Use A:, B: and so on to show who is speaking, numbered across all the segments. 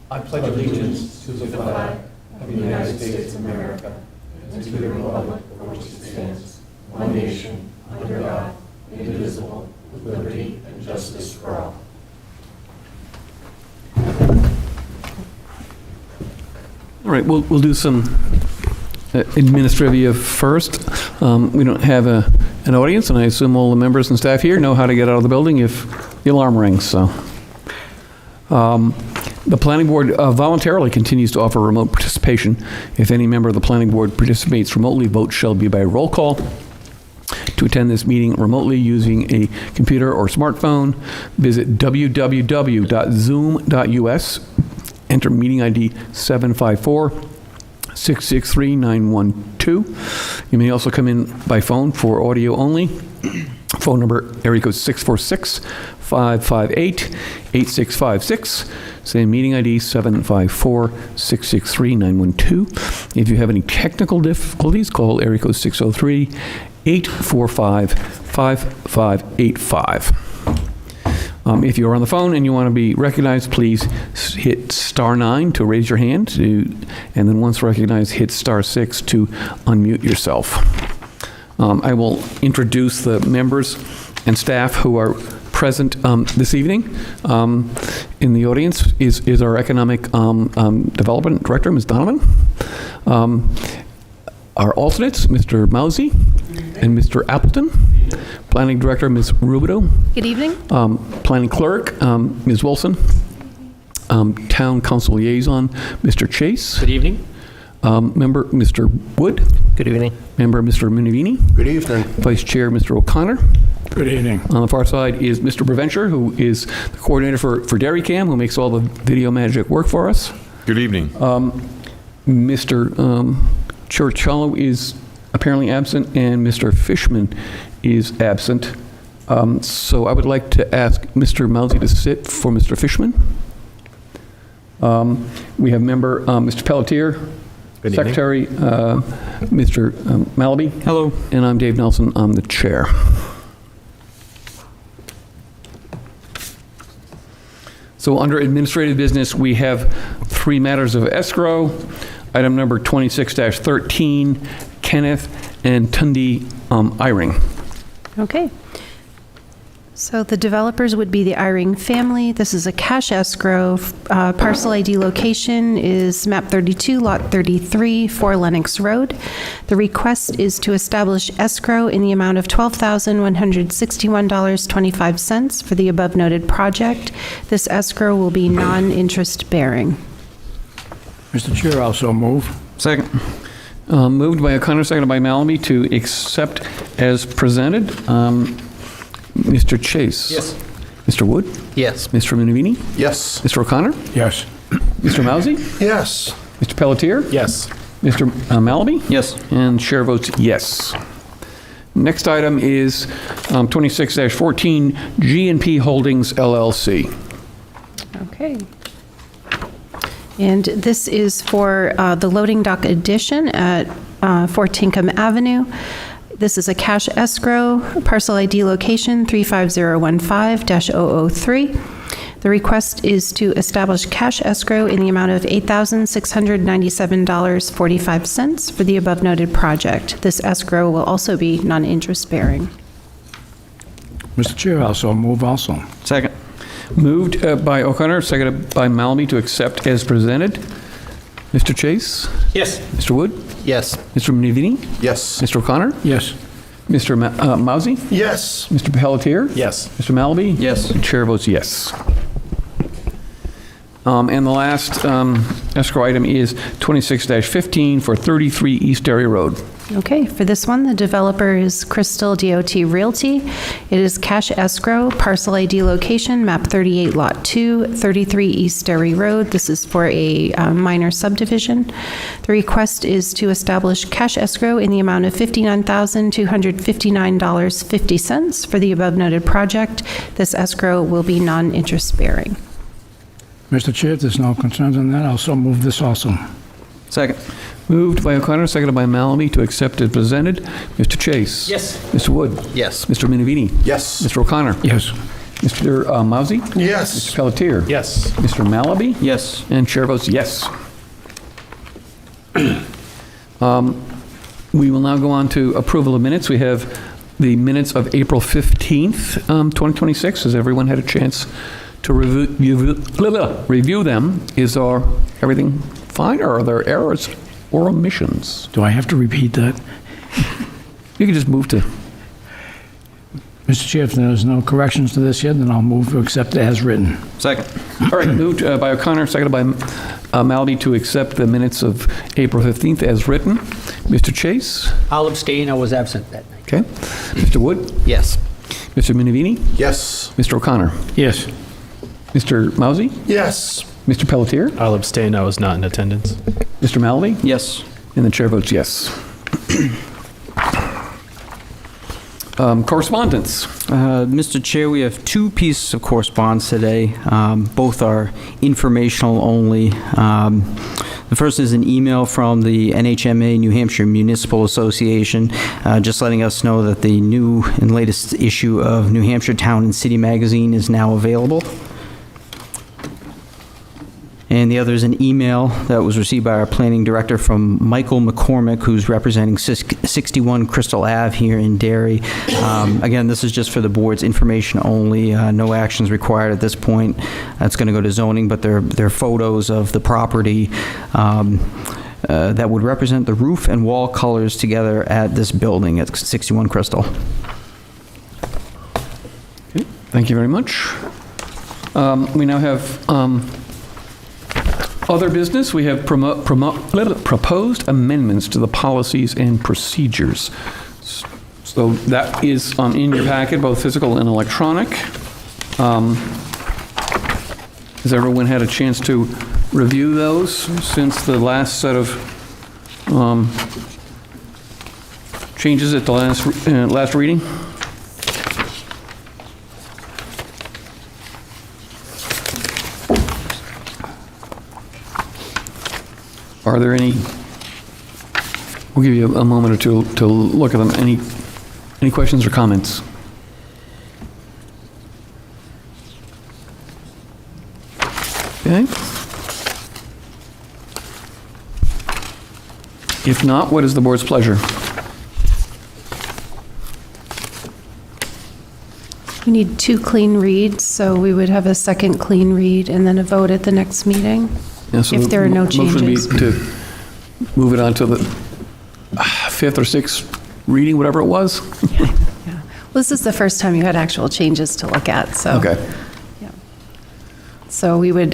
A: I pledge allegiance to the flag of the United States of America and to the republic for which it stands, one nation, under God, indivisible, with liberty and justice for all.
B: All right, we'll do some administrivia first. We don't have an audience, and I assume all the members and staff here know how to get out of the building if the alarm rings. So, the Planning Board voluntarily continues to offer remote participation. If any member of the Planning Board participates remotely, votes shall be by roll call. To attend this meeting remotely using a computer or smartphone, visit www.zoom.us. Enter meeting ID 754-663-912. You may also come in by phone for audio only. Phone number, area code 646-558-8656. Same meeting ID 754-663-912. If you have any technical difficulties, call area code 603-845-5585. If you're on the phone and you want to be recognized, please hit *9 to raise your hand, and then once recognized, hit *6 to unmute yourself. I will introduce the members and staff who are present this evening. In the audience is our Economic Development Director, Ms. Donovan. Our alternates, Mr. Mousy and Mr. Appleton. Planning Director, Ms. Rubido.
C: Good evening.
B: Planning Clerk, Ms. Wilson. Town Council Liaison, Mr. Chase.
D: Good evening.
B: Member, Mr. Wood.
D: Good evening.
B: Member, Mr. Minivini.
E: Good evening.
B: Vice Chair, Mr. O'Connor.
E: Good evening.
B: On the far side is Mr. Preventure, who is the coordinator for DerryCAM, who makes all the video magic work for us.
F: Good evening.
B: Mr. Churchello is apparently absent, and Mr. Fishman is absent. So I would like to ask Mr. Mousy to sit for Mr. Fishman. We have member Mr. Pelletier,
D: Good evening.
B: Secretary Mr. Malaby.
D: Hello.
B: And I'm Dave Nelson. I'm the chair. So under administrative business, we have 3 matters of escrow. Item number 26-13, Kenneth and Tunde Eyring.
C: Okay. So the developers would be the Eyring family. This is a cash escrow. Parcel ID location is map 32, lot 33, 4 Lenox Road. The request is to establish escrow in the amount of $12,161.25 for the above noted project. This escrow will be non-interest bearing.
E: Mr. Chair, also move.
B: Second. Moved by O'Connor, seconded by Malaby to accept as presented. Mr. Chase.
D: Yes.
B: Mr. Wood.
D: Yes.
B: Mr. Minivini.
E: Yes.
B: Mr. O'Connor.
E: Yes.
B: Mr. Mousy.
E: Yes.
B: Mr. Pelletier.
D: Yes.
B: Mr. Malaby.
D: Yes.
B: And chair votes yes. Next item is 26-14, G&P Holdings, LLC.
C: Okay. And this is for the loading dock addition at 4 Tinkham Avenue. This is a cash escrow, parcel ID location 35015-003. The request is to establish cash escrow in the amount of $8,697.45 for the above noted project. This escrow will also be non-interest bearing.
E: Mr. Chair, also move also.
B: Second. Moved by O'Connor, seconded by Malaby to accept as presented. Mr. Chase?
D: Yes.
B: Mr. Wood?
D: Yes.
B: Mr. Minivini?
E: Yes.
B: Mr. O'Connor?
E: Yes.
B: Mr. Mousy?
E: Yes.
B: Mr. Pelletier?
D: Yes.
B: Mr. Malaby?
D: Yes.
B: The chair votes yes. And the last escrow item is 26-15 for 33 East Derry Road.
C: Okay, for this one, the developer is Crystal DOT Realty. It is cash escrow, parcel ID location, map 38, lot 2, 33 East Derry Road. This is for a minor subdivision. The request is to establish cash escrow in the amount of $59,259.50 for the above noted project. This escrow will be non-interest bearing.
E: Mr. Chair, if there's no concerns on that, I'll also move this also.
B: Second. Moved by O'Connor, seconded by Malaby to accept as presented. Mr. Chase?
D: Yes.
B: Mr. Wood?
D: Yes.
B: Mr. Minivini?
E: Yes.
B: Mr. O'Connor?
E: Yes.
B: Mr. Mousy?
A: Yes.
B: Mr. Pelletier?
A: Yes.
B: Mr. Malaby?
D: Yes.
B: And chair votes yes. We will now go on to approval of minutes. We have the minutes of April 15th, 2026. Has everyone had a chance to review them? Is everything fine, or are there errors or omissions?
E: Do I have to repeat that?
B: You can just move to...
E: Mr. Chair, if there's no corrections to this yet, then I'll move to accept it as written.
D: Second.
B: All right, moved by O'Connor, seconded by Malaby to accept the minutes of April 15th as written. Mr. Chase?
F: I'll abstain. I was absent that night.
B: Okay. Mr. Wood?
F: Yes.
B: Mr. Minervini?
A: Yes.
B: Mr. O'Connor?
E: Yes.
B: Mr. Mousy?
A: Yes.
B: Mr. Pelletier?
G: I'll abstain. I was not in attendance.
B: Mr. Malaby?
D: Yes.
B: And the chair votes yes. Correspondence.
D: Mr. Chair, we have two pieces of correspondence today. Both are informational only. The first is an email from the NHMA, New Hampshire Municipal Association, just letting us know that the new and latest issue of New Hampshire Town and City Magazine is now available. And the other is an email that was received by our planning director from Michael McCormick, who's representing 61 Crystal Ave here in Derry. Again, this is just for the board's information only. No actions required at this point. It's going to go to zoning, but they're photos of the property that would represent the roof and wall colors together at this building at 61 Crystal.
B: Okay, thank you very much. We now have other business. We have proposed amendments to the policies and procedures. So that is in your packet, both physical and electronic. Has everyone had a chance to review those since the last set of changes at the last reading? Are there any, we'll give you a moment or two to look at them. Any questions or comments? Okay. If not, what is the board's pleasure?
C: We need 2 clean reads, so we would have a second clean read and then a vote at the next meeting.
B: Yeah, so
C: If there are no
B: the motion would be
C: changes.
B: to move it on to the 5th or 6th reading, whatever it was.
C: Yeah. Well, this is the first time you had actual changes to look at, so.
B: Okay.
C: Yeah. So we would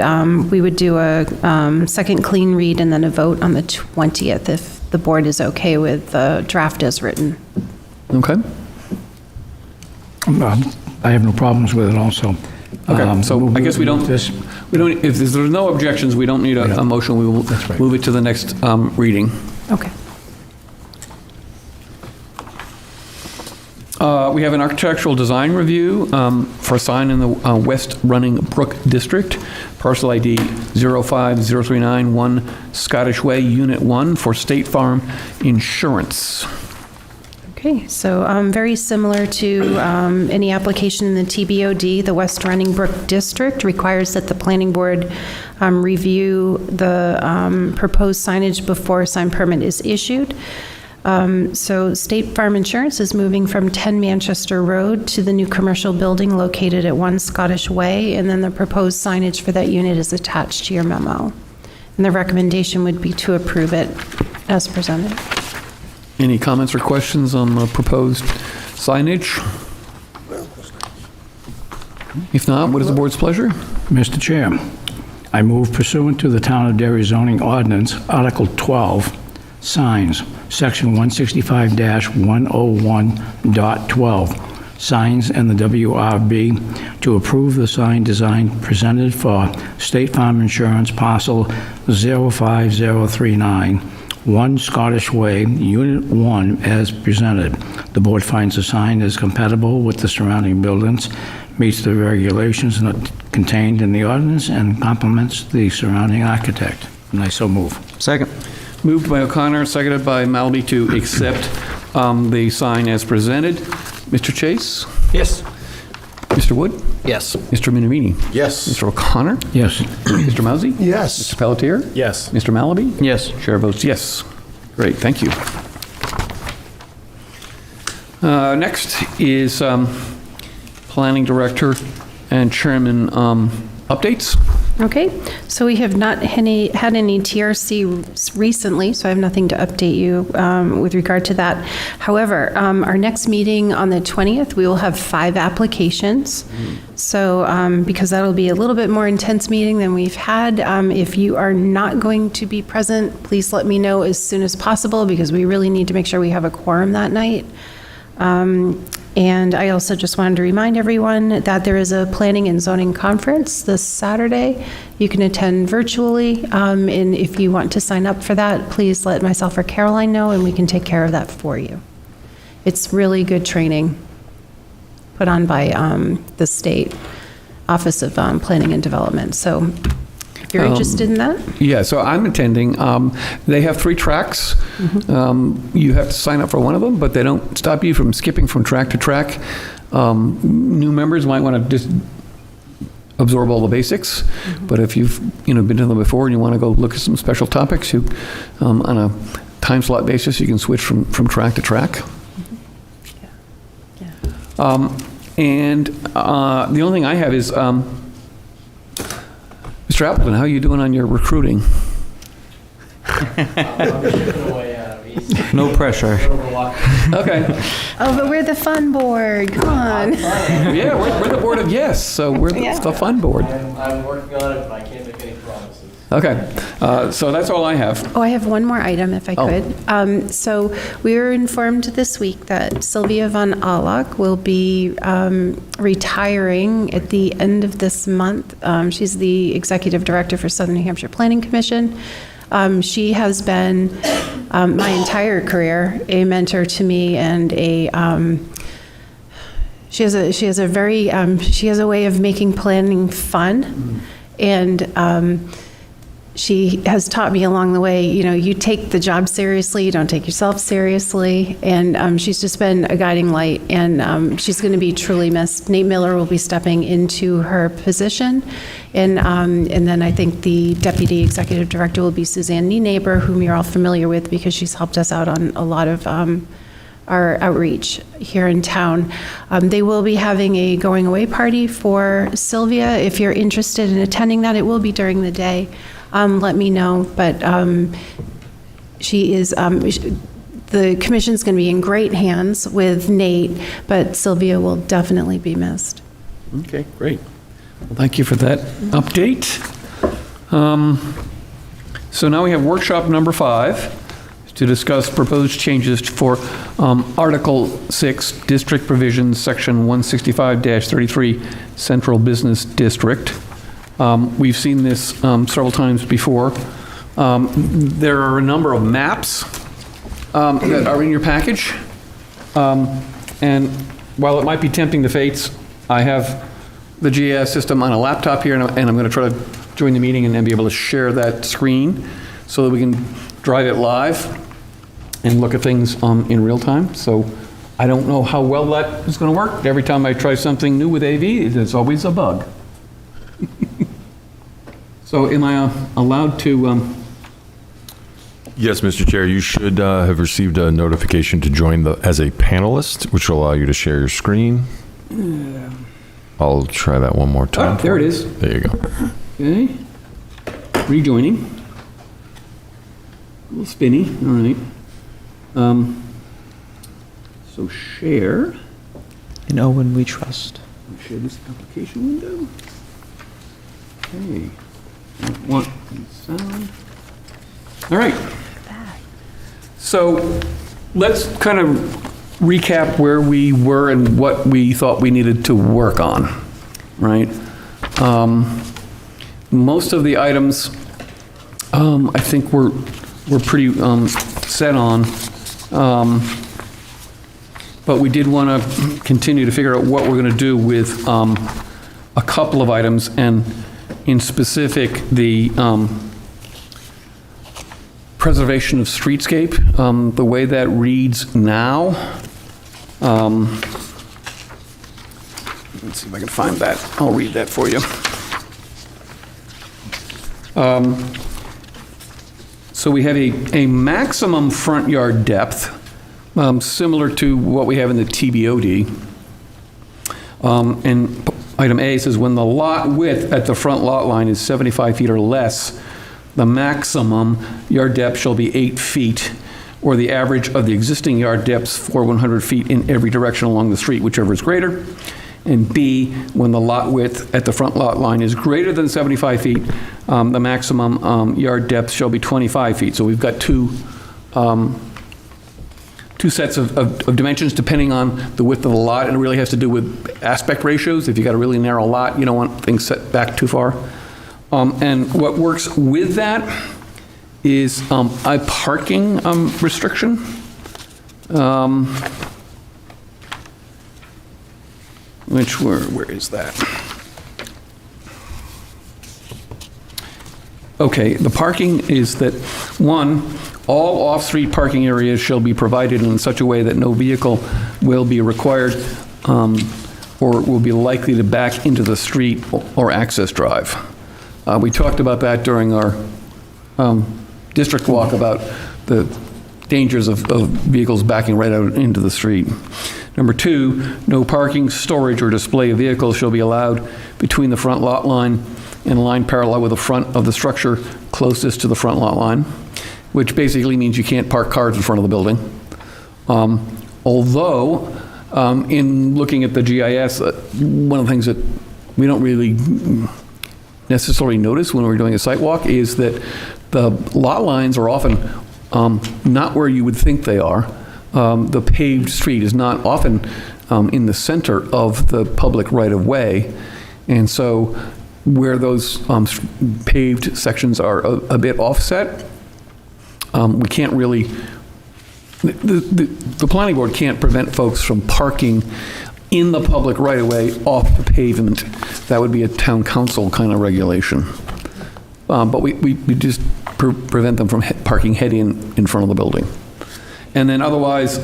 C: do a second clean read and then a vote on the 20th if the board is okay with the draft as written.
B: Okay.
E: I have no problems with it also.
B: Okay, so I guess we don't, if there's no objections, we don't need a motion. We will
E: That's right.
B: move it to the next reading.
C: Okay.
B: We have an architectural design review for a sign in the West Running Brook District, parcel ID 050391 Scottish Way, Unit 1, for State Farm Insurance.
C: Okay, so very similar to any application in the TBOD, the West Running Brook District requires that the planning board review the proposed signage before a sign permit is issued. So State Farm Insurance is moving from 10 Manchester Road to the new commercial building located at 1 Scottish Way, and then the proposed signage for that unit is attached to your memo. And the recommendation would be to approve it as presented.
B: Any comments or questions on the proposed signage? If not, what is the board's pleasure?
E: Mr. Chair, I move pursuant to the Town of Derry zoning ordinance, Article 12, signs, Section 165-101.12, signs and the WRB, to approve the sign design presented for State Farm Insurance Parcel 05039, 1 Scottish Way, Unit 1, as presented. The board finds the sign is compatible with the surrounding buildings, meets the regulations contained in the ordinance, and complements the surrounding architect. And I so move.
D: Second.
B: Moved by O'Connor, seconded by Malaby to accept the sign as presented. Mr. Chase?
F: Yes.
B: Mr. Wood?
F: Yes.
B: Mr. Minamini?
A: Yes.
B: Mr. O'Connor?
E: Yes.
B: Mr. Mousy?
A: Yes.
B: Mr. Pelletier?
G: Yes.
B: Mr. Malaby?
D: Yes.
B: Chair votes yes. Great, thank you. Next is Planning Director and Chairman updates.
C: Okay, so we have not had any TRC recently, so I have nothing to update you with regard to that. However, our next meeting on the 20th, we will have 5 applications. So, because that'll be a little bit more intense meeting than we've had, if you are not going to be present, please let me know as soon as possible, because we really need to make sure we have a quorum that night. And I also just wanted to remind everyone that there is a planning and zoning conference this Saturday. You can attend virtually, and if you want to sign up for that, please let myself or Caroline know, and we can take care of that for you. It's really good training put on by the State Office of Planning and Development. So if you're interested in that.
B: Yeah, so I'm attending. They have 3 tracks. You have to sign up for one of them, but they don't stop you from skipping from track to track. New members might want to just absorb all the basics, but if you've been to them before and you want to go look at some special topics, you on a time slot basis, you can switch from track to track. And the only thing I have is Mr. Appleton, how are you doing on your recruiting?
D: No pressure.
B: Okay.
C: Oh, but we're the fun board, come on.
B: Yeah, we're the board of yes, so we're the fun board.
H: I'm working on it, but I can't make any promises.
B: Okay, so that's all I have.
C: Oh, I have one more item, if I could. So we were informed this week that Sylvia von Allock will be retiring at the end of this month. She's the Executive Director for Southern New Hampshire Planning Commission. She has been, my entire career, a mentor to me and she has a way of making planning fun. And she has taught me along the way, you take the job seriously, you don't take yourself seriously, and she's just been a guiding light, and she's going to be truly missed. Nate Miller will be stepping into her position, and then I think the Deputy Executive Director will be Suzanne Nienaber, whom you're all familiar with because she's helped us out on a lot of our outreach here in town. They will be having a going away party for Sylvia. If you're interested in attending that, it will be during the day. Let me know, but she is, the commission's going to be in great hands with Nate, but Sylvia will definitely be missed.
B: Okay, great. Well, thank you for that update. So now we have workshop number 5 to discuss proposed changes for Article 6, District Provisions, Section 165-33, Central Business District. We've seen this several times before. There are a number of maps that are in your package. And while it might be tempting the fates, I have the GIS system on a laptop here, and I'm going to try to join the meeting and then be able to share that screen so that we can drive it live and look at things in real time. So I don't know how well that is going to work. Every time I try something new with AV, there's always a bug. So am I allowed to?
I: Yes, Mr. Chair, you should have received a notification to join as a panelist, which will allow you to share your screen. I'll try that one more time.
B: Oh, there it is.
I: There you go.
B: Okay. Rejoining. A little spinny. All right. So share.
D: In Owen we trust.
B: Share this application window. Okay. Want sound. All right. So let's kind of recap where we were and what we thought we needed to work on, right? Most of the items, I think we're pretty set on, but we did want to continue to figure out what we're going to do with a couple of items, and in specific, the preservation of streetscape, the way that reads now. Let's see if I can find that. I'll read that for you. So we have a maximum front yard depth, similar to what we have in the TBOD. And item A says, when the lot width at the front lot line is 75 feet or less, the maximum yard depth shall be 8 feet, or the average of the existing yard depths for 100 feet in every direction along the street, whichever is greater. And B, when the lot width at the front lot line is greater than 75 feet, the maximum yard depth shall be 25 feet. So we've got two sets of dimensions depending on the width of the lot, and it really has to do with aspect ratios. If you've got a really narrow lot, you don't want things set back too far. And what works with that is a parking restriction. Where is that? Okay, the parking is that, one, all off-street parking areas shall be provided in such a way that no vehicle will be required or will be likely to back into the street or access drive. We talked about that during our district walk about the dangers of vehicles backing right out into the street. Number two, no parking, storage, or display of vehicles shall be allowed between the front lot line and a line parallel with the front of the structure closest to the front lot line, which basically means you can't park cars in front of the building. Although, in looking at the GIS, one of the things that we don't really necessarily notice when we're doing a site walk is that the lot lines are often not where you would think they are. The paved street is not often in the center of the public right-of-way, and so where those paved sections are a bit offset, we can't really, the planning board can't prevent folks from parking in the public right-of-way off the pavement. That would be a town council kind of regulation. But we just prevent them from parking head in front of the building. And then otherwise,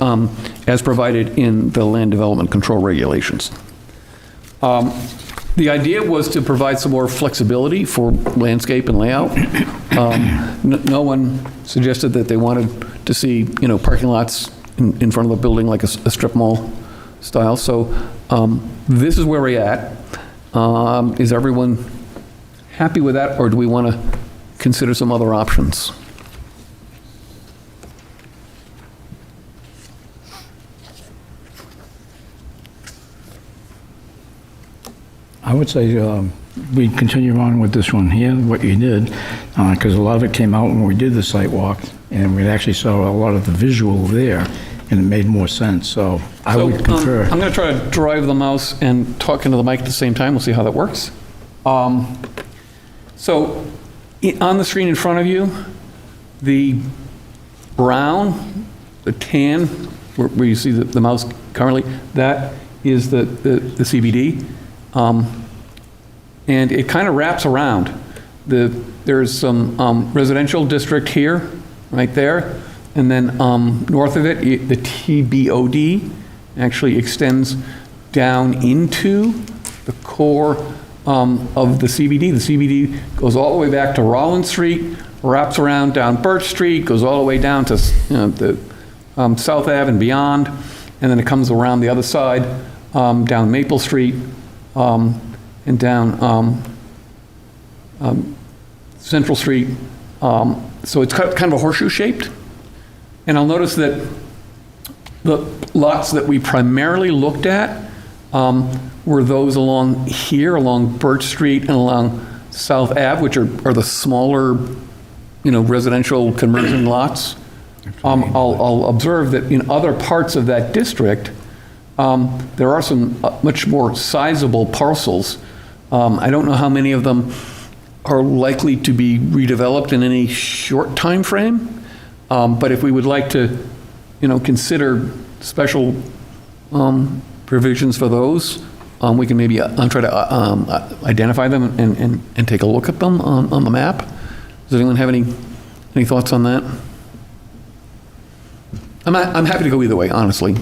B: as provided in the land development control regulations. The idea was to provide some more flexibility for landscape and layout. No one suggested that they wanted to see, parking lots in front of the building like a strip mall style. So this is where we're at. Is everyone happy with that, or do we want to consider some other options?
E: I would say we continue on with this one here, what you did, because a lot of it came out when we did the site walk, and we actually saw a lot of the visual there, and it made more sense, so I would concur.
B: I'm going to try to drive the mouse and talk into the mic at the same time. We'll see how that works. So on the screen in front of you, the brown, the tan, where you see the mouse currently, that is the CBD. And it kind of wraps around. There's some residential district here, right there, and then north of it, the TBOD actually extends down into the core of the CBD. The CBD goes all the way back to Rollins Street, wraps around down Birch Street, goes all the way down to the South Ave and beyond, and then it comes around the other side, down Maple Street, and down Central Street. So it's kind of a horseshoe shaped. And I'll notice that the lots that we primarily looked at were those along here, along Birch Street and along South Ave, which are the smaller, residential conversion lots. I'll observe that in other parts of that district, there are some much more sizable parcels. I don't know how many of them are likely to be redeveloped in any short time frame, but if we would like to, consider special provisions for those, we can maybe try to identify them and take a look at them on the map. Does anyone have any thoughts on that? I'm happy to go either way, honestly.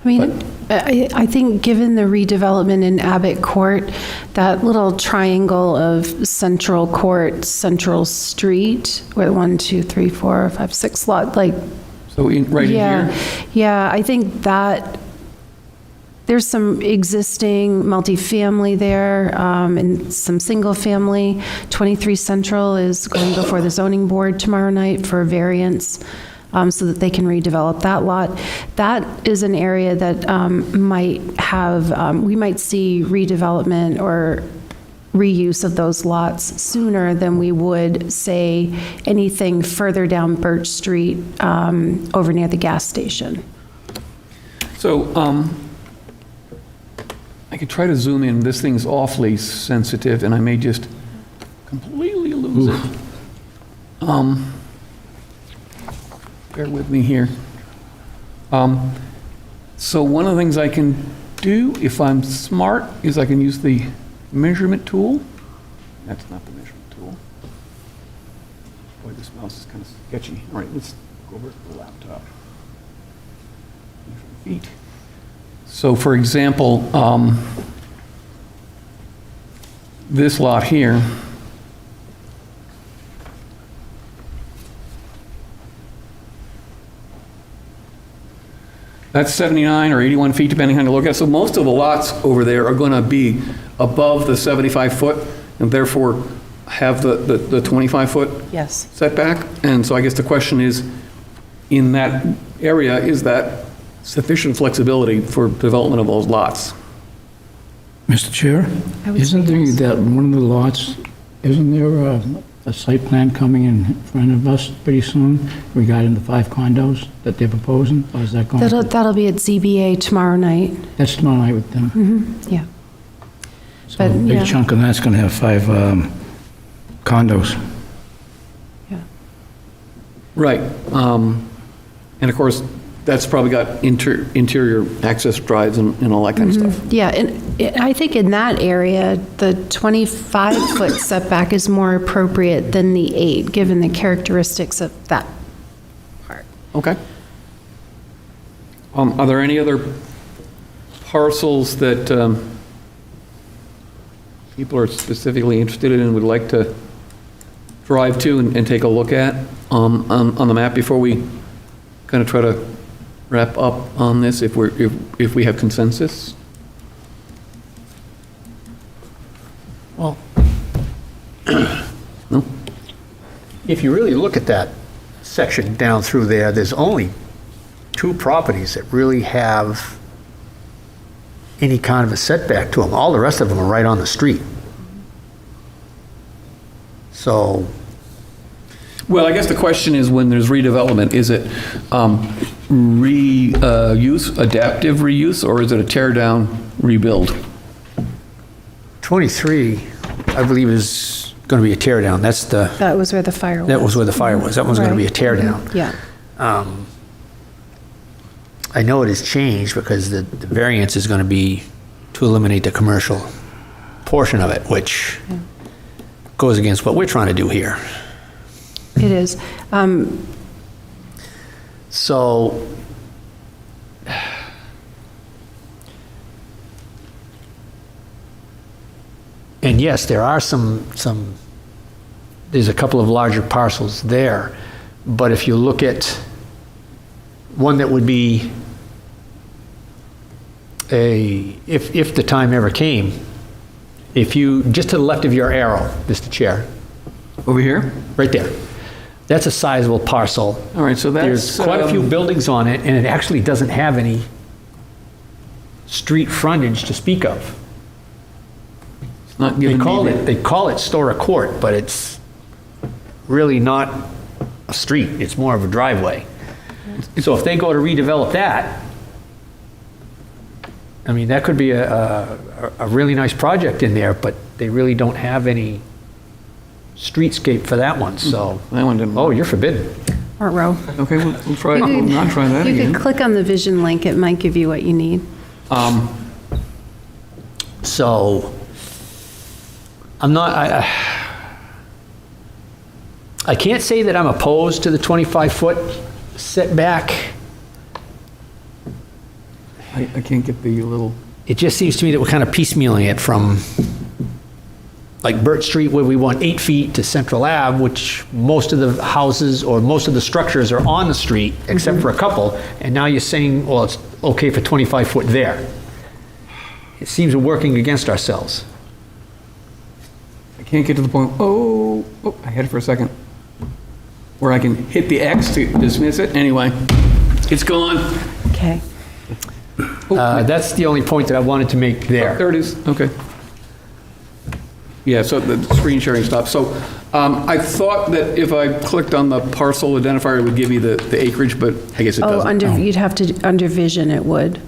C: I mean, I think given the redevelopment in Abbott Court, that little triangle of Central Court, Central Street, where 1, 2, 3, 4, 5, 6 lot, like,
B: So right in
C: yeah,
B: here?
C: yeah, I think that there's some existing multifamily there, and some single-family. 23 Central is going before the zoning board tomorrow night for a variance, so that they can redevelop that lot. That is an area that might have, we might see redevelopment or reuse of those lots sooner than we would, say, anything further down Birch Street, over near the gas station.
B: So, I could try to zoom in. This thing's awfully sensitive, and I may just completely lose it. Bear with me here. So one of the things I can do, if I'm smart, is I can use the measurement tool. That's not the measurement tool. Boy, this mouse is kind of sketchy. All right, let's go over to the laptop. Measure feet. So for example, this lot here, that's 79 or 81 feet, depending on how you look at it. So most of the lots over there are going to be above the 75 foot and therefore have the 25-foot
C: Yes.
B: setback. And so I guess the question is, in that area, is that sufficient flexibility for development of those lots?
E: Mr. Chair,
C: I would
E: isn't
C: say
E: there
C: yes.
E: that one of the lots, isn't there a site plan coming in front of us pretty soon regarding the 5 condos that they're proposing? Or is that going?
C: That'll be at ZBA tomorrow night.
E: That's tomorrow night with them.
C: Yeah.
E: So
C: But,
E: a
C: yeah.
E: big chunk of that's going to have 5 condos.
C: Yeah.
B: Right. And of course, that's probably got interior access drives and all that kind of stuff.
C: Yeah, and I think in that area, the 25-foot setback is more appropriate than the 8, given the characteristics of that part.
B: Okay. Are there any other parcels that people are specifically interested in and would like to drive to and take a look at on the map before we kind of try to wrap up on this, if we have consensus?
F: Well,
B: No?
F: if you really look at that section down through there, there's only 2 properties that really have any kind of a setback to them. All the rest of them are right on the street. So,
B: Well, I guess the question is, when there's redevelopment, is it reuse, adaptive reuse, or is it a tear down, rebuild?
F: 23, I believe, is going to be a tear down. That's the,
C: That was where the fire was.
F: that was where the fire was. That one's going to be a tear down.
C: Yeah.
F: I know it has changed because the variance is going to be to eliminate the commercial portion of it, which goes against what we're trying to do here.
C: It is.
F: So, and yes, there are there's a couple of larger parcels there, but if you look at one that would be if the time ever came, if you, just to the left of your arrow, Mr. Chair,
B: Over here?
F: right there, that's a sizable parcel.
B: All right, so that's...
F: There's quite a few buildings on it, and it actually doesn't have any street frontage to speak of.
B: It's not
F: They
B: giving
F: call
B: me
F: it Stora Court, but it's really not a street, it's more of a driveway. So if they go to redevelop that, I mean, that could be a really nice project in there, but they really don't have any streetscape for that one, so.
B: That one didn't...
F: Oh, you're forbidden.
C: Or row.
B: Okay, we'll try, we'll not try that
C: You
B: again.
C: could click on the vision link, it might give you what you need.
F: So, I'm not, I can't say that I'm opposed to the 25-foot setback.
B: I can't get the little,
F: It just seems to me that we're kind of piecemealing it from, like Burt Street, where we want 8 feet, to Central Ave, which most of the houses or most of the structures are on the street, except for a couple, and now you're saying, well, it's okay for 25 foot there. It seems we're working against ourselves.
B: I can't get to the point, I had it for a second, where I can hit the X to dismiss it. Anyway, it's gone.
C: Okay.
F: That's the only point that I wanted to make there.
B: There it is, okay. Yeah, so the screen sharing stopped. So I thought that if I clicked on the parcel identifier, it would give me the acreage, but I guess it doesn't.
C: You'd have to, under vision, it would.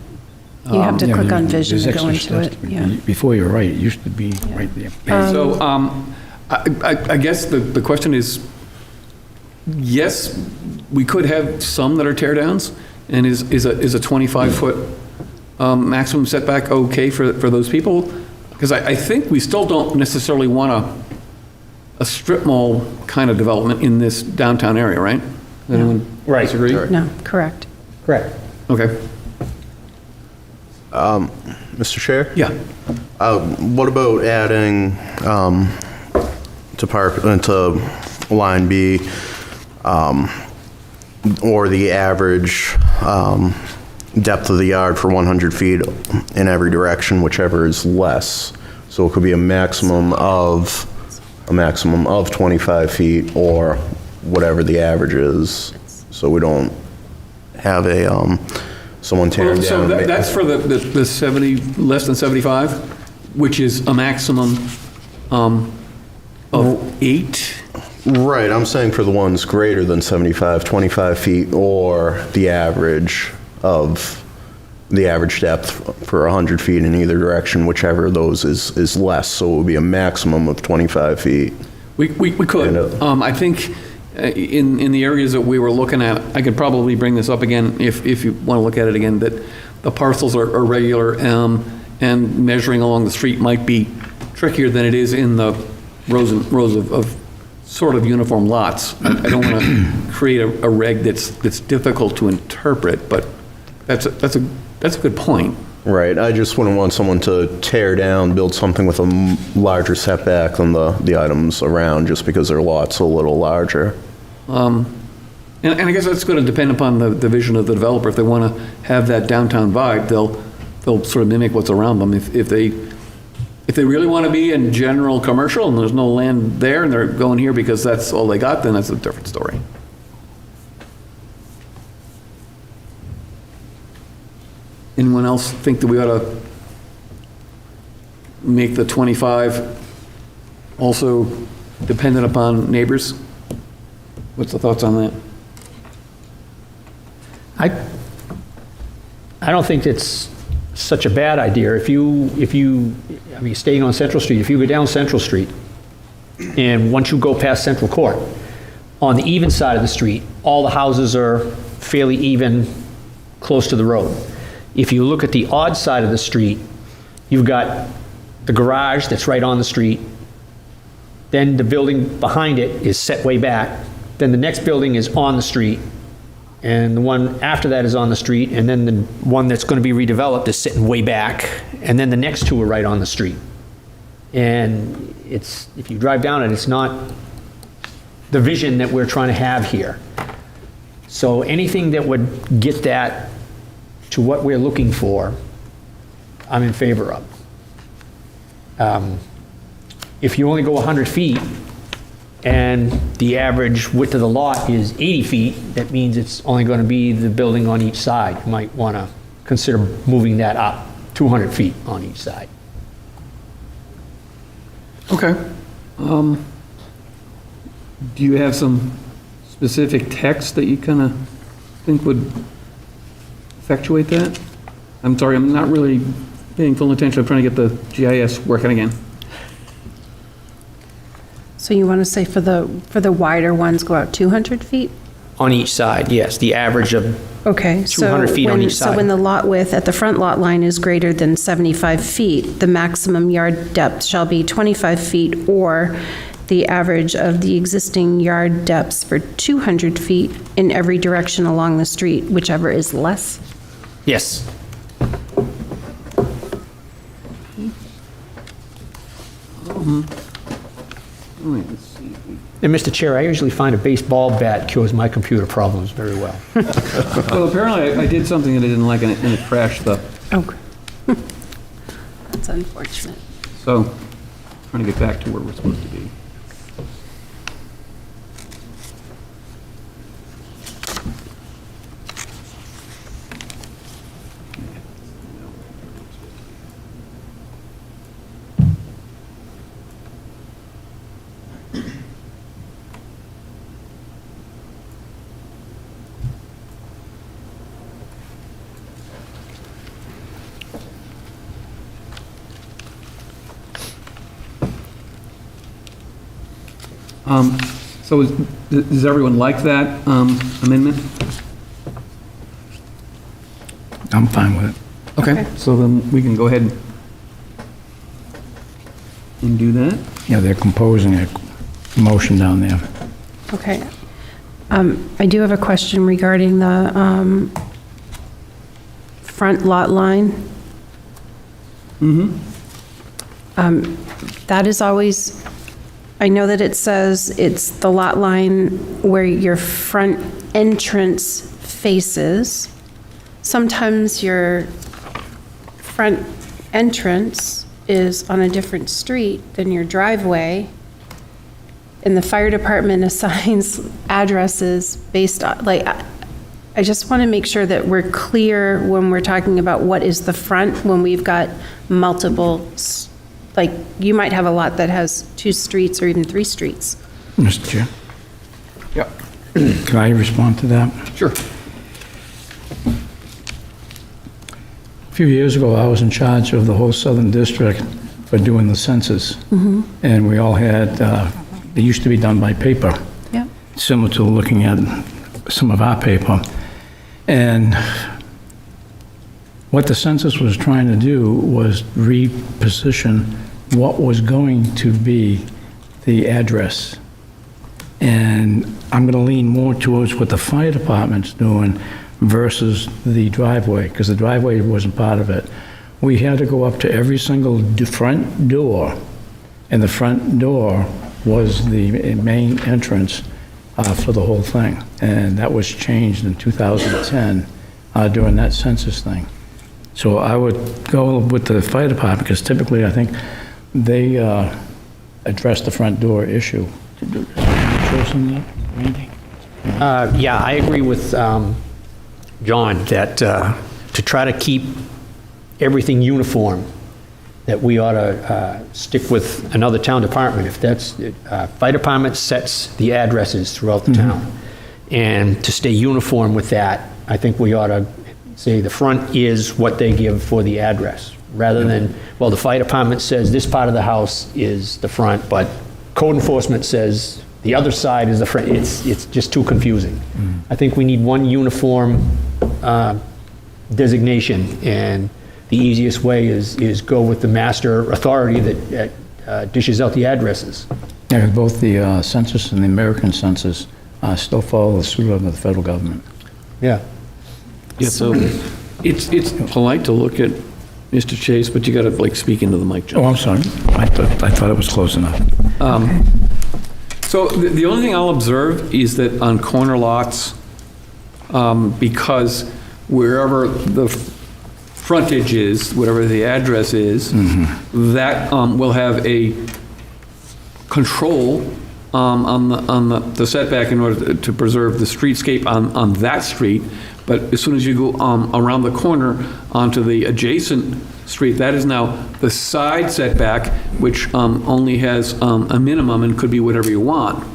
C: You have to click on vision to go into it, yeah.
E: Before, you're right, it used to be right there.
B: So I guess the question is, yes, we could have some that are tear downs, and is a 25-foot maximum setback okay for those people? Because I think we still don't necessarily want a strip mall kind of development in this downtown area, right? Anyone disagree?
C: No, correct.
F: Correct.
B: Okay.
A: Mr. Chair?
B: Yeah.
A: What about adding to line B, or the average depth of the yard for 100 feet in every direction, whichever is less. So it could be a maximum of 25 feet or whatever the average is. So we don't have someone tearing
B: So
A: down.
B: that's for the 70, less than 75, which is a maximum of 8?
A: Right, I'm saying for the ones greater than 75, 25 feet, or the average of the average depth for 100 feet in either direction, whichever of those is less. So it would be a maximum of 25 feet.
B: We could. I think in the areas that we were looking at, I could probably bring this up again if you want to look at it again, that the parcels are regular, and measuring along the street might be trickier than it is in the rows of sort of uniform lots. I don't want to create a reg that's difficult to interpret, but that's a good point.
A: Right, I just wouldn't want someone to tear down, build something with a larger setback than the items around, just because their lot's a little larger.
B: And I guess that's going to depend upon the vision of the developer. If they want to have that downtown vibe, they'll sort of mimic what's around them. If they really want to be in general commercial and there's no land there and they're going here because that's all they got, then that's a different story. Anyone else think that we ought to make the 25 also dependent upon neighbors? What's the thoughts on that?
F: I don't think it's such a bad idea. If you, I mean, staying on Central Street, if you go down Central Street, and once you go past Central Court, on the even side of the street, all the houses are fairly even, close to the road. If you look at the odd side of the street, you've got the garage that's right on the street, then the building behind it is set way back, then the next building is on the street, and the one after that is on the street, and then the one that's going to be redeveloped is sitting way back, and then the next two are right on the street. And it's, if you drive down it, it's not the vision that we're trying to have here. So anything that would get that to what we're looking for, I'm in favor of. If you only go 100 feet, and the average width of the lot is 80 feet, that means it's only going to be the building on each side. You might want to consider moving that up 200 feet on each side.
B: Okay. Do you have some specific text that you kind of think would effectuate that? I'm sorry, I'm not really paying full attention. I'm trying to get the GIS working again.
C: So you want to say for the wider ones, go out 200 feet?
F: On each side, yes, the average of
C: Okay, so
F: 200 feet on each
C: So
F: side.
C: when the lot width at the front lot line is greater than 75 feet, the maximum yard depth shall be 25 feet, or the average of the existing yard depths for 200 feet in every direction along the street, whichever is less.
F: Yes.
B: All right, let's see.
F: And Mr. Chair, I usually find a baseball bat cures my computer problems very well.
B: Well, apparently I did something that I didn't like and it crashed the,
C: Oh. That's unfortunate.
B: so, trying to get back to where we're supposed to be. So does everyone like that amendment?
E: I'm fine with it.
B: Okay. So then we can go ahead and do that.
E: Yeah, they're composing a motion down there.
C: Okay. I do have a question regarding the front lot line. That is always, I know that it says it's the lot line where your front entrance faces. Sometimes your front entrance is on a different street than your driveway. And the fire department assigns addresses based on, like, I just want to make sure that we're clear when we're talking about what is the front, when we've got multiple, like, you might have a lot that has 2 streets or even 3 streets.
E: Mr. Chair,
B: Yeah.
E: can I respond to that?
B: Sure.
E: A few years ago, I was in charge of the whole Southern District for doing the census. And we all had, it used to be done by paper,
C: Yeah.
E: similar to looking at some of our paper. And what the census was trying to do was reposition what was going to be the address. And I'm going to lean more towards what the fire department's doing versus the driveway, because the driveway wasn't part of it. We had to go up to every single front door, and the front door was the main entrance for the whole thing. And that was changed in 2010 during that census thing. So I would go with the fire department, because typically I think they address the front door issue. Randy?
F: Yeah, I agree with John that to try to keep everything uniform, that we ought to stick with another town department. If that's, fire department sets the addresses throughout the town. And to stay uniform with that, I think we ought to say the front is what they give for the address, rather than, well, the fire department says this part of the house is the front, but code enforcement says the other side is the front. It's just too confusing. I think we need one uniform designation, and the easiest way is go with the master authority that dishes out the addresses.
E: Yeah, both the census and the American census still follow the suit of the federal government.
F: Yeah.
B: Yeah, so it's polite to look at Mr. Chase, but you got to, like, speak into the mic, John.
E: Oh, I'm sorry. I thought it was close enough.
B: So the only thing I'll observe is that on corner lots, because wherever the frontage is, whatever the address is, that will have a control on the setback in order to preserve the streetscape on that street. But as soon as you go around the corner onto the adjacent street, that is now the side setback, which only has a minimum and could be whatever you want.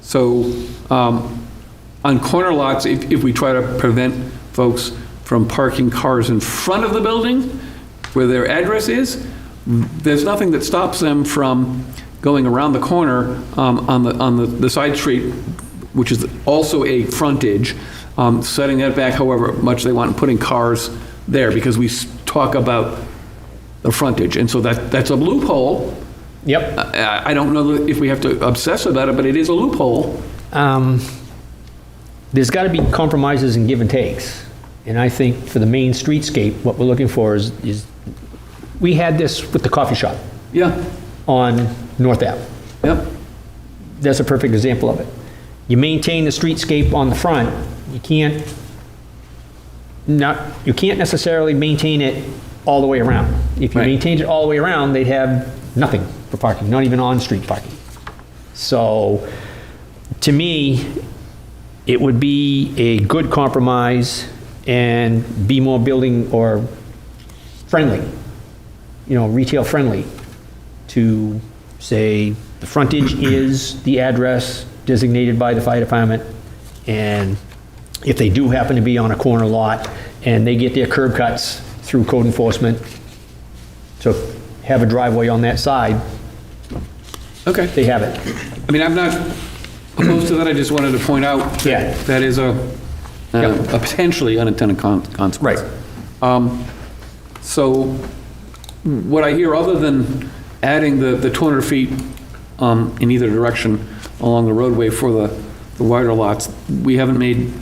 B: So on corner lots, if we try to prevent folks from parking cars in front of the building where their address is, there's nothing that stops them from going around the corner on the side street, which is also a frontage, setting that back however much they want and putting cars there, because we talk about the frontage. And so that's a loophole.
F: Yep.
B: I don't know if we have to obsess about it, but it is a loophole.
F: There's got to be compromises and give and takes. And I think for the main streetscape, what we're looking for is we had this with the coffee shop.
B: Yeah.
F: on North Ave.
B: Yep.
F: That's a perfect example of it. You maintain the streetscape on the front, you can't necessarily maintain it all the way around. If you
B: Right.
F: maintained it all the way around, they'd have nothing for parking, not even on-street parking. So, to me, it would be a good compromise and be more building or friendly, retail friendly, to say the frontage is the address designated by the fire department, and if they do happen to be on a corner lot and they get their curb cuts through code enforcement to have a driveway on that side,
B: Okay.
F: they have it.
B: I mean, I'm not opposed to that, I just wanted to point out
F: Yeah.
B: that is a potentially unintended consequence.
F: Right.
B: So what I hear, other than adding the 200 feet in either direction along the roadway for the wider lots, we haven't made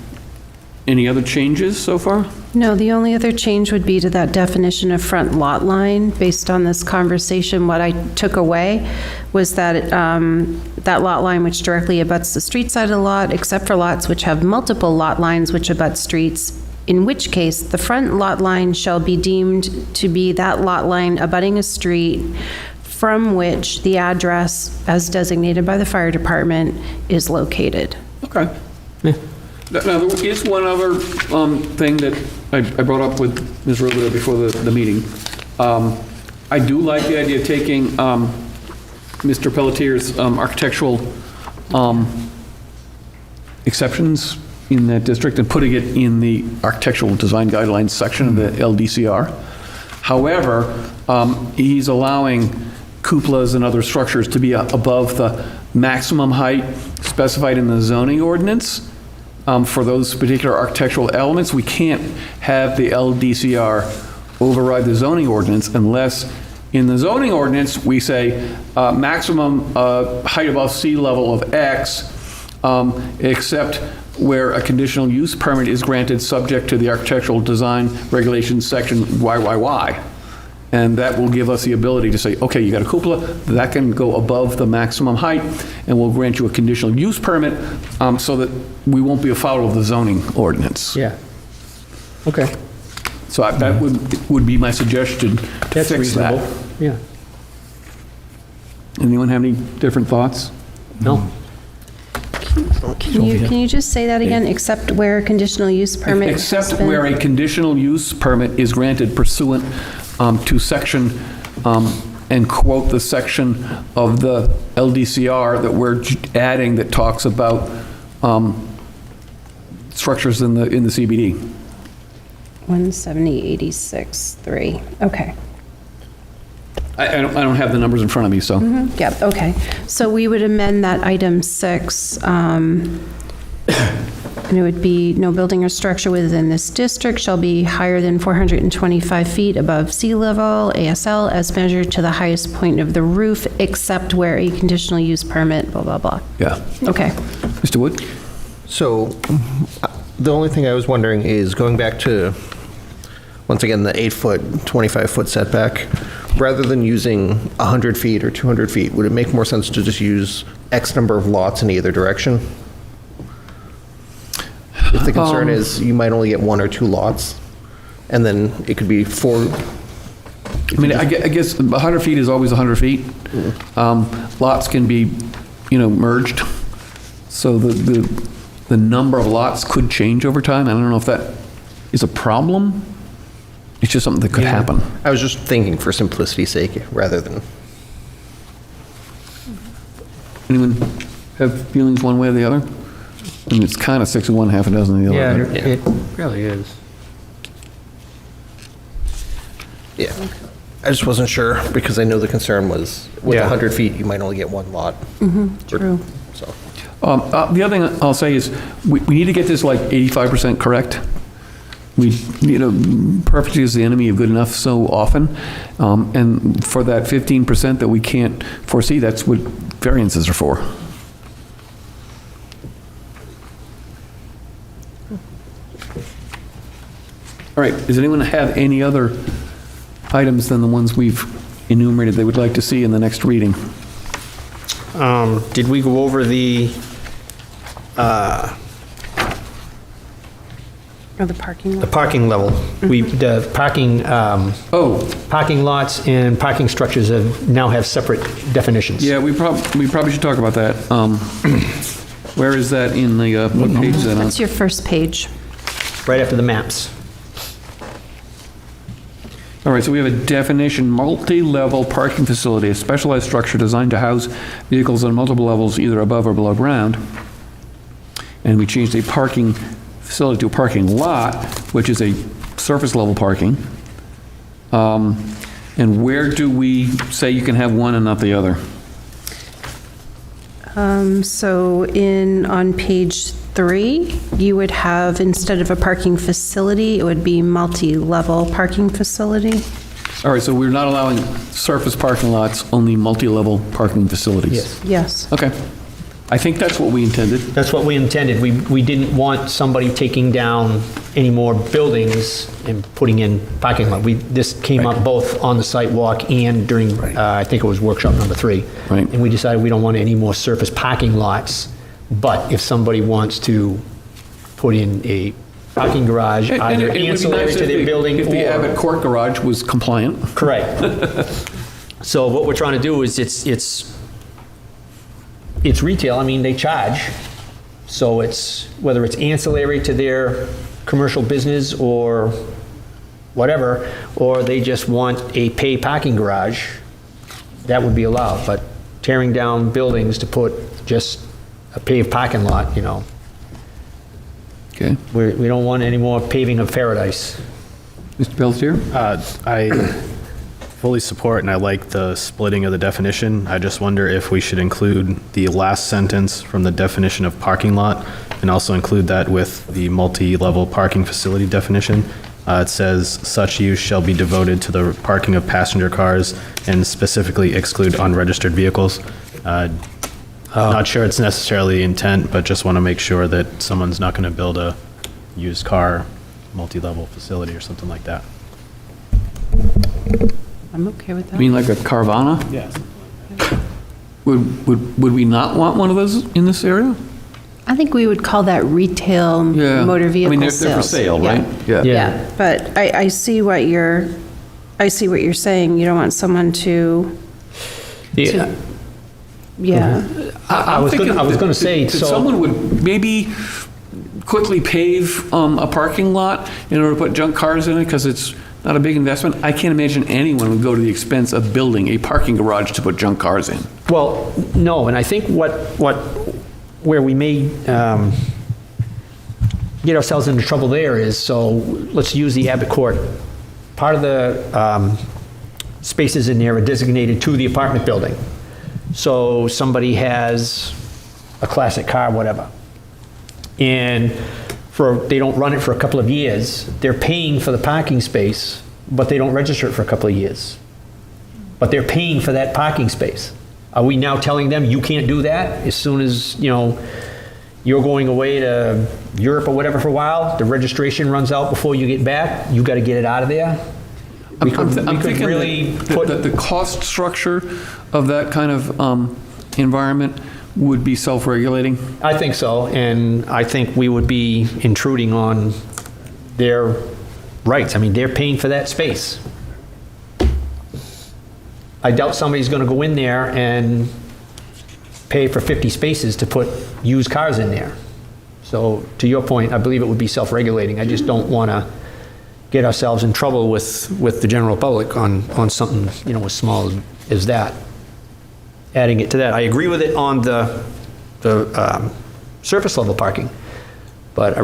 B: any other changes so far?
C: No, the only other change would be to that definition of front lot line. Based on this conversation, what I took away was that that lot line which directly abuts the street side of the lot, except for lots which have multiple lot lines which abut streets, in which case the front lot line shall be deemed to be that lot line abutting a street from which the address, as designated by the fire department, is located.
B: Okay. Now, there is one other thing that I brought up with Ms. Robita before the meeting. I do like the idea of taking Mr. Pelletier's architectural exceptions in that district and putting it in the architectural design guidelines section of the LDCR. However, he's allowing cupolas and other structures to be above the maximum height specified in the zoning ordinance. For those particular architectural elements, we can't have the LDCR override the zoning ordinance unless in the zoning ordinance we say maximum height above sea level of X, except where a conditional use permit is granted subject to the architectural design regulations section YYY. And that will give us the ability to say, okay, you got a cupola, that can go above the maximum height, and we'll grant you a conditional use permit so that we won't be afoul of the zoning ordinance.
F: Yeah. Okay.
B: So that would be my suggestion to
F: That's
B: fix
F: reasonable.
B: that.
F: Yeah.
B: Anyone have any different thoughts?
F: No?
C: Can you just say that again? Except where a conditional use permit has
B: Except
C: been-
B: where a conditional use permit is granted pursuant to section, and quote the section of the LDCR that we're adding that talks about structures in the CBD.
C: 170-86-3, okay.
B: I don't have the numbers in front of me, so.
C: Yep, okay. So we would amend that item 6, and it would be, no building or structure within this district shall be higher than 425 feet above sea level, ASL, as measured to the highest point of the roof, except where a conditional use permit, blah, blah, blah.
B: Yeah.
C: Okay.
B: Mr. Wood?
A: So, the only thing I was wondering is going back to, once again, the 8-foot, 25-foot setback, rather than using 100 feet or 200 feet, would it make more sense to just use X number of lots in either direction? If the concern is you might only get 1 or 2 lots, and then it could be 4.
B: I mean, I guess 100 feet is always 100 feet. Lots can be, merged. So the number of lots could change over time. I don't know if that is a problem. It's just something that could happen.
A: I was just thinking for simplicity's sake, rather than.
B: Anyone have feelings one way or the other? I mean, it's kind of 6 of one, half a dozen of the other.
F: Yeah, it really is.
A: Yeah. I just wasn't sure, because I know the concern was, with
F: Yeah.
A: 100 feet, you might only get 1 lot.
C: True.
A: So,
B: The other thing I'll say is, we need to get this like 85% correct. Perfect is the enemy of good enough so often. And for that 15% that we can't foresee, that's what variances are for. All right, does anyone have any other items than the ones we've enumerated they would like to see in the next reading.
F: Did we go over the,
C: Or the parking
F: the
C: lot?
F: parking level? The parking,
B: Oh,
F: parking lots and parking structures now have separate definitions.
B: yeah, we probably should talk about that. Where is that in the, what page is that on?
C: That's your first page.
F: Right after the maps.
B: All right, so we have a definition, multi-level parking facility, a specialized structure designed to house vehicles on multiple levels, either above or below ground. And we changed a parking facility to a parking lot, which is a surface level parking. And where do we say you can have one and not the other?
C: So on page 3, you would have, instead of a parking facility, it would be multi-level parking facility.
B: All right, so we're not allowing surface parking lots, only multi-level parking facilities?
F: Yes.
C: Yes.
B: Okay. I think that's what we intended.
F: That's what we intended. We didn't want somebody taking down any more buildings and putting in parking lot. This came up both on the site walk and during, I think it was workshop number 3.
B: Right.
F: And we decided we don't want any more surface parking lots, but if somebody wants to put in a parking garage,
B: And
F: either
B: it would be
F: ancillary
B: nice
F: to
B: if
F: their building or...
B: If the Abbott Court garage was compliant.
F: Correct. So what we're trying to do is it's retail, I mean, they charge. So it's, whether it's ancillary to their commercial business or whatever, or they just want a pay parking garage, that would be allowed. But tearing down buildings to put just a paved parking lot,
B: Okay.
F: we don't want any more paving of paradise.
B: Mr. Pelletier?
G: I fully support and I like the splitting of the definition. I just wonder if we should include the last sentence from the definition of parking lot and also include that with the multi-level parking facility definition. It says, such use shall be devoted to the parking of passenger cars and specifically exclude unregistered vehicles. Not sure it's necessarily intent, but just want to make sure that someone's not going to build a used car multi-level facility or something like that.
C: I'm okay with
B: I
C: that.
B: mean, like a Carvana?
G: Yes.
B: Would we not want one of those in this area?
C: I think we would call that retail motor vehicle
B: I mean,
C: sales.
B: they're for sale,
C: Yeah.
B: right?
C: Yeah, but I see what you're saying. You don't want someone to,
F: Yeah.
C: yeah.
F: I was gonna say,
B: that
F: so-
B: someone would maybe quickly pave a parking lot in order to put junk cars in it because it's not a big investment. I can't imagine anyone would go to the expense of building a parking garage to put junk cars in.
F: Well, no, and I think where we may get ourselves into trouble there is, so let's use the Abbott Court. Part of the spaces in there are designated to the apartment building. So somebody has a classic car, whatever, and they don't run it for a couple of years, they're paying for the parking space, but they don't register it for a couple of years. But they're paying for that parking space. Are we now telling them, you can't do that? As soon as, you're going away to Europe or whatever for a while, the registration runs out before you get back, you gotta get it out of there? We could
B: thinking
F: really
B: that the cost structure of that kind of environment would be self-regulating.
F: I think so, and I think we would be intruding on their rights. I mean, they're paying for that space. I doubt somebody's gonna go in there and pay for 50 spaces to put used cars in there. So, to your point, I believe it would be self-regulating. I just don't wanna get ourselves in trouble with the general public on something, as small as that. Adding it to that. I agree with it on the surface level parking, but I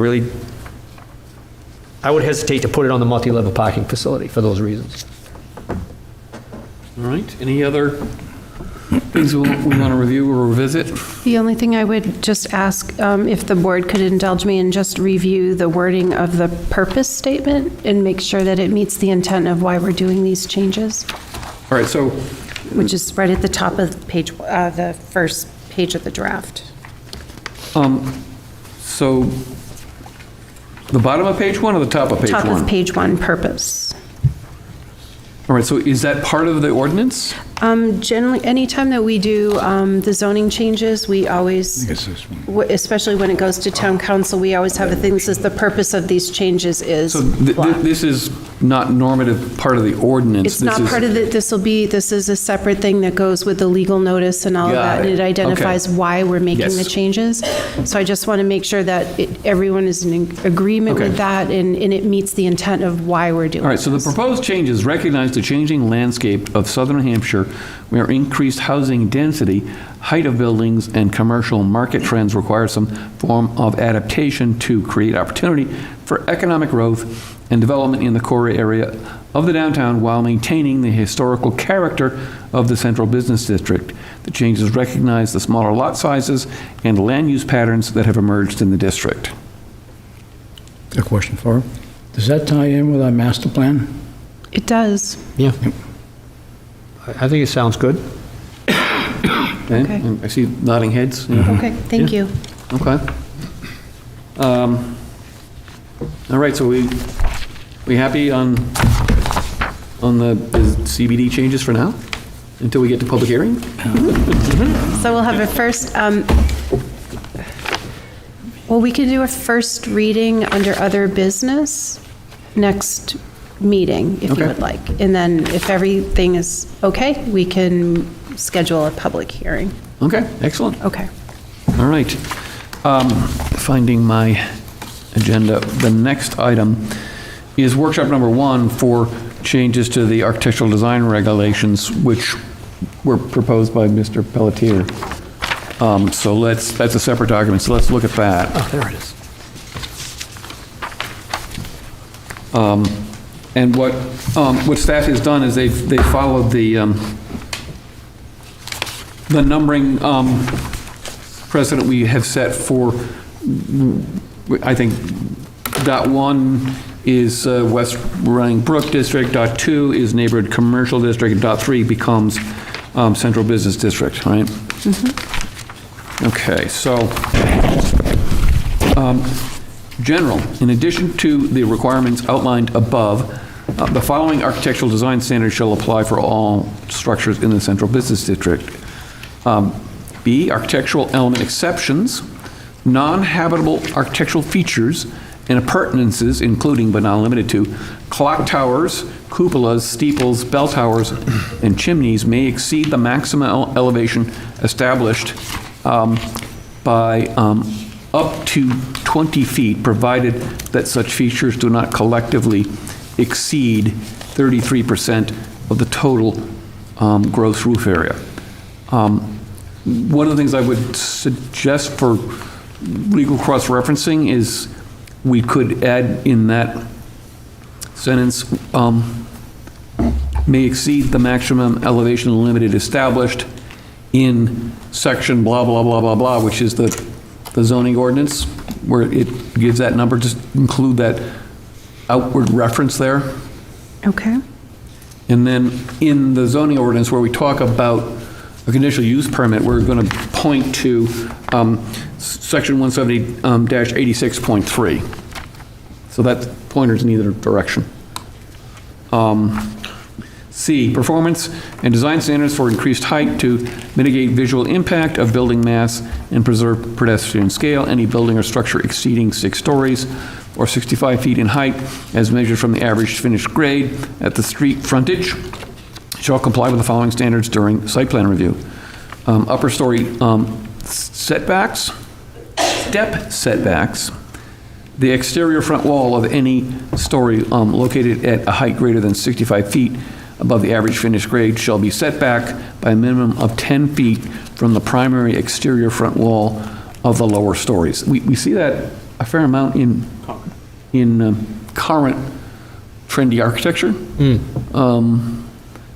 F: would hesitate to put it on the multi-level parking facility for those reasons.
B: All right, any other things we want to review or revisit?
C: The only thing I would just ask, if the board could indulge me and just review the wording of the purpose statement and make sure that it meets the intent of why we're doing these changes,
B: All right, so
C: which is right at the top of page, the first page of the draft.
B: So the bottom of page 1 or the top of page 1?
C: Top of page 1, purpose.
B: All All right, so is that part of the ordinance?
C: Generally, anytime that we do the zoning changes, we always, especially when it goes to town council, we always have a thing that says the purpose of these changes is
B: So
C: blah.
B: this is not normative part of the ordinance?
C: It's not part of the, this is a separate thing that goes with the legal notice and all of
B: Got
C: that. And
B: it.
C: it identifies
B: Okay.
C: why we're making
B: Yes.
C: the changes. So I just want to make sure that everyone is in agreement
B: Okay.
C: with that and it meets the intent of why we're doing
B: All right, so the
C: this.
B: proposed changes recognize the changing landscape of southern Hampshire, where increased housing density, height of buildings, and commercial market trends require some form of adaptation to create opportunity for economic growth and development in the core area of the downtown while maintaining the historical character of the central business district. The changes recognize the smaller lot sizes and land use patterns that have emerged in the district.
E: A question for her. Does that tie in with our master plan?
C: It does.
F: Yeah. I think it sounds good.
B: Okay?
C: Okay.
B: And I see nodding heads.
C: Okay, thank you.
B: Okay. All right, so we happy on the CBD changes for now? Until we get to public hearing?
C: So we'll have a first, well, we could do a first reading under other business next meeting, if you
B: Okay.
C: would like. And then if everything is okay, we can schedule a public hearing.
B: Okay, excellent.
C: Okay.
B: All right. Finding my agenda, the next item is workshop number 1 for changes to the architectural design regulations, which were proposed by Mr. Pelletier. So that's a separate document, so let's look at that.
F: Oh, there it is.
B: And what staff has done is they've followed the numbering precedent we have set for, I think, dot 1 is West Running Brook District, dot 2 is Neighborhood Commercial District, and dot 3 becomes Central Business District, right? Okay, so, general, in addition to the requirements outlined above, the following architectural design standards shall apply for all structures in the Central Business District. B, architectural element exceptions, non-habitable architectural features and appurtenances, including but not limited to clock towers, cupolas, steeples, bell towers, and chimneys may exceed the maximum elevation established by up to 20 feet, provided that such features do not collectively exceed 33% of the total gross roof area. One of the things I would suggest for legal cross-referencing is we could add in that sentence, may exceed the maximum elevation limited established in section blah, blah, blah, blah, blah, which is the zoning ordinance, where it gives that number, just include that outward reference there.
C: Okay.
B: And then in the zoning ordinance where we talk about a conditional use permit, we're going to point to section 170-86.3. So that pointer's in either direction. C, performance and design standards for increased height to mitigate visual impact of building mass and preserve pedestrian scale. Any building or structure exceeding 6 stories or 65 feet in height as measured from the average finished grade at the street frontage shall comply with the following standards during site plan review. Upper story setbacks, step setbacks, the exterior front wall of any story located at a height greater than 65 feet above the average finished grade shall be set back by a minimum of 10 feet from the primary exterior front wall of the lower stories. We see that a fair amount in current trendy architecture,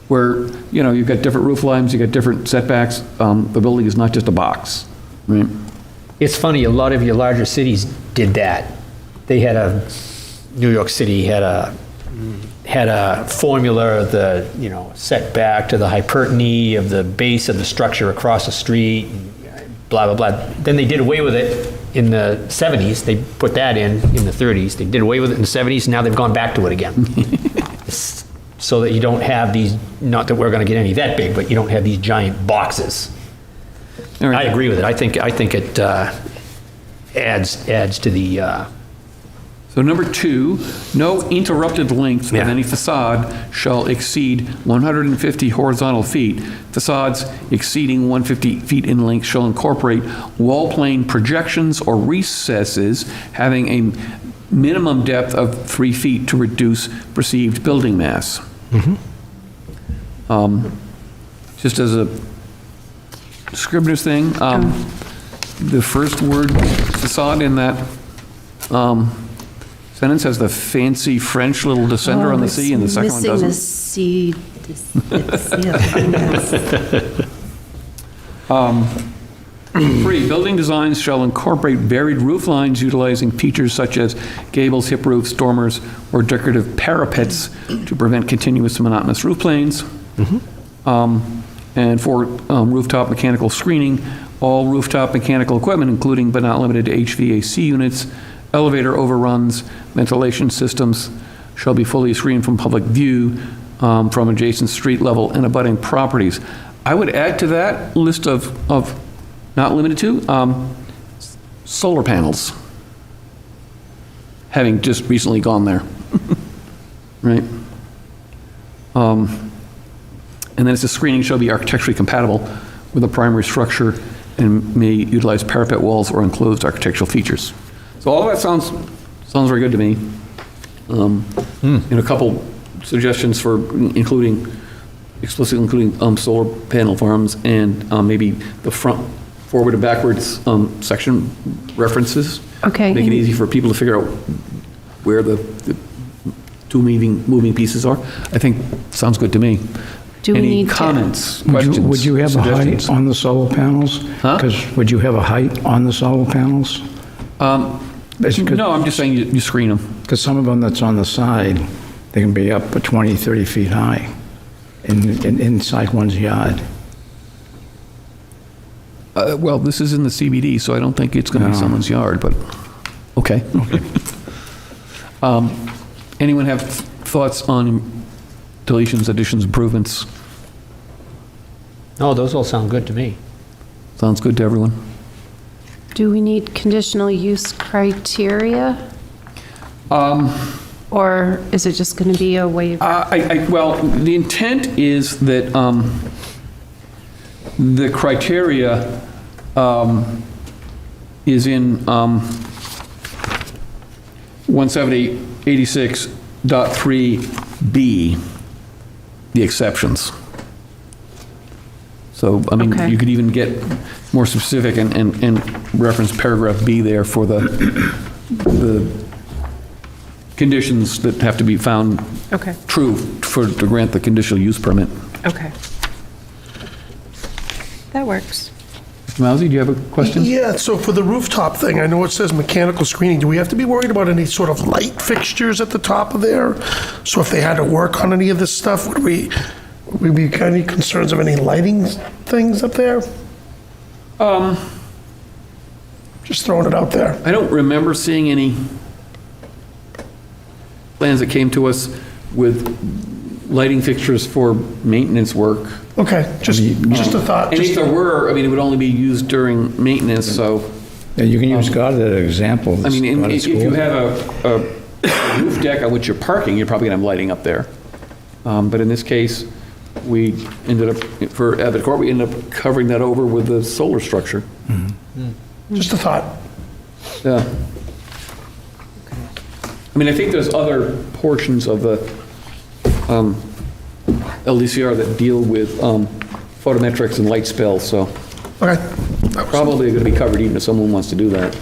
B: where, you know, you've got different roof lines, you've got different setbacks. The building is not just a box, right?
F: It's funny, a lot of your larger cities did that. They had New York City had a formula of the, you know, setback to the hypertony of the base of the structure across the street, and blah, blah, blah. Then they did away with it in the 70s. They put that in the 30s. They did away with it in the 70s, now they've gone back to it again. so that you don't have these, not that we're going to get any that big, but you don't have these giant boxes.
B: All right.
F: I agree with it. I think it adds to the,
B: So number 2, no interrupted length of
F: Yeah.
B: any facade shall exceed 150 horizontal feet. Facades exceeding 150 feet in length shall incorporate wall plane projections or recesses having a minimum depth of 3 feet to reduce perceived building mass. Just as a Scribner's thing, the first word facade in that sentence has the fancy French little descender on the C, and the second one doesn't.
C: Missing the C.
B: 3, building designs shall incorporate varied roof lines utilizing features such as gables, hip roofs, dormers, or decorative parapets to prevent continuous monotonous roof planes. And 4, rooftop mechanical screening. All rooftop mechanical equipment, including but not limited to HVAC units, elevator overruns, ventilation systems, shall be fully screened from public view from adjacent street level and abutting properties. I would add to that list of not limited to, solar panels, having just recently gone there, right? And then it's the screening shall be architecturally compatible with the primary structure and may utilize parapet walls or enclosed architectural features. So all of that sounds very good to me. And a couple suggestions for explicitly including solar panel farms and maybe the front, forward and backwards section references.
C: Okay.
B: Make it easy for people to figure out where the two moving pieces are. I think sounds good to me.
C: Do we
B: Any
C: need to-
B: comments,
E: Would
B: questions,
E: you- Would you have a
B: suggestions?
E: height on the solar panels?
B: Huh?
E: Because would you have a height on the solar panels?
B: No, I'm just saying you screen them.
E: Because some of them that's on the side, they can be up to 20, 30 feet high inside one's yard.
B: Well, this is in the CBD, so I don't think it's going to be
E: No.
B: someone's yard, but, okay. Anyone have thoughts on deletions, additions, improvements?
F: no, those all sound good to me.
B: Sounds good to everyone?
C: Do we need conditional use criteria? Or is it just going to be a waiver?
B: Well, the intent is that the criteria is in 17086.3B, the exceptions. So, I mean,
C: Okay.
B: you could even get more specific and reference paragraph B there for the conditions that have to be found
C: Okay,
B: true to grant the conditional use permit.
C: okay. That works.
B: Mr. Mousy, do you have a question?
A: Yeah, so for the rooftop thing, I know it says mechanical screening. Do we have to be worried about any sort of light fixtures at the top of there? So if they had to work on any of this stuff, would we be any concerns of any lighting things up there? Just throwing it out there.
B: I don't remember seeing any plans that came to us with lighting fixtures for maintenance work.
A: Okay, just a thought.
B: And if
A: Just-
B: there were, I mean, it would only be used during maintenance, so,
E: Yeah, you can use God as an example.
B: I mean,
E: God at
B: if you
E: school.
B: have a roof deck on which you're parking, you're probably gonna have lighting up there. But in this case, we ended up, for Abbott Court, we ended up covering that over with the solar structure.
A: Just a thought.
B: Yeah. I mean, I think there's other portions of the LDCR that deal with photometrics and light spells, so
A: Okay,
B: probably going to be covered even if someone wants to do that.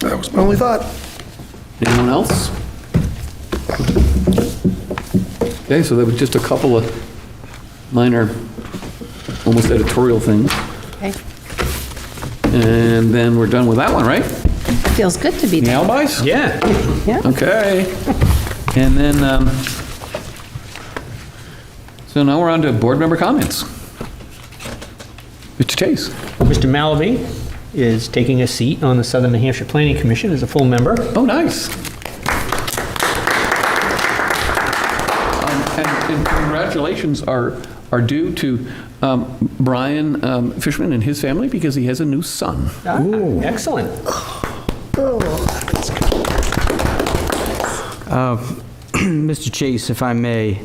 A: that was my only thought.
B: Anyone else? Okay, so there was just a couple of minor, almost editorial things,
C: Okay.
B: and then we're done with that one, right?
C: Feels good to be
B: Any
C: there.
B: alibis?
F: Yeah.
C: Yeah.
B: Okay. And then, so now we're on to board member comments. Mr. Chase.
F: Mr. Mallaby is taking a seat on the Southern New Hampshire Planning Commission as a full member.
B: Oh, nice. And congratulations are due to Brian Fishman and his family because he has a new son.
F: Excellent.
D: Mr. Chase, if I may,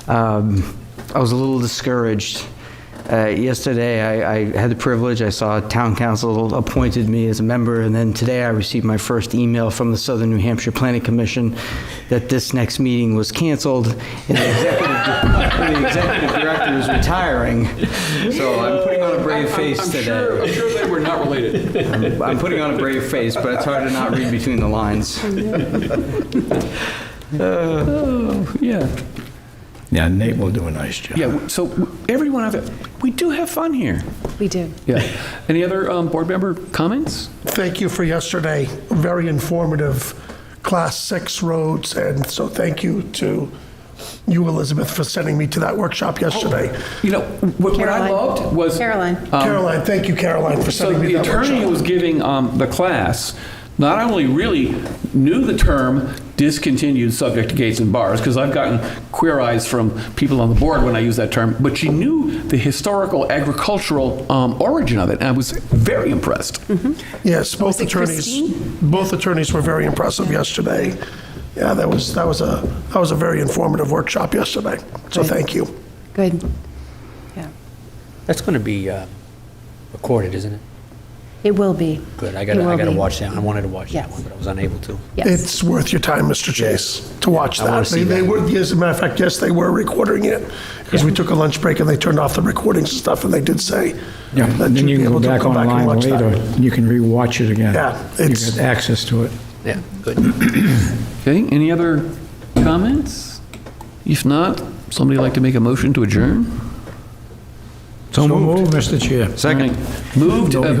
D: I was a little discouraged. Yesterday, I had the privilege, I saw town council appointed me as a member, and then today I received my first email from the Southern New Hampshire Planning Commission that this next meeting was canceled, and the executive director is retiring. So I'm putting on a brave face today.
B: I'm sure they were not related.
D: I'm putting on a brave face, but it's hard to not read between the lines.
B: Yeah.
E: Yeah, Nate will do a nice job.
B: Yeah, so everyone out there, we do have fun here.
C: We do.
B: Yeah. Any other board member comments?
A: Thank you for yesterday. Very informative, Class 6 roads, and so thank you to you, Elizabeth, for sending me to that workshop yesterday.
B: You know, what I loved was...
C: Caroline.
A: Caroline, thank you, Caroline, for
B: So
A: sending me
B: the
A: to that
B: attorney who was
A: workshop.
B: giving the class not only really knew the term discontinued subject to gates and bars, because I've gotten queer eyes from people on the board when I use that term, but she knew the historical agricultural origin of it, and I was very impressed.
A: Yes, both
C: Was it
A: attorneys were very impressive yesterday. Yeah, that was a very informative workshop yesterday, so thank you.
C: Good. Yeah.
F: That's going to be recorded, isn't it?
C: It will be.
F: Good. I
C: It
F: got
C: will
F: to
C: be.
F: watch that. I wanted to watch that
C: Yes.
F: one, but I was unable to.
C: Yes.
A: It's worth your time, Mr. Chase, to watch
F: I wanna
A: that.
F: see
A: They
F: that.
A: were, as a matter of fact, yes, they were recording it, because we took a lunch break and they turned off the recordings and stuff, and they did say
E: Yeah,
A: that
E: then
A: you'd
E: you
A: be
E: can go
A: able to
E: back
A: come back and
E: online
A: watch
E: later,
A: that.
E: and you can re-watch it again.
A: Yeah,
E: You
A: it's-
E: get access to it.
F: Yeah, good.
B: Okay, any other comments? If not, somebody like to make a motion to adjourn?
E: So moved, Mr. Chair.
B: Second. Moved by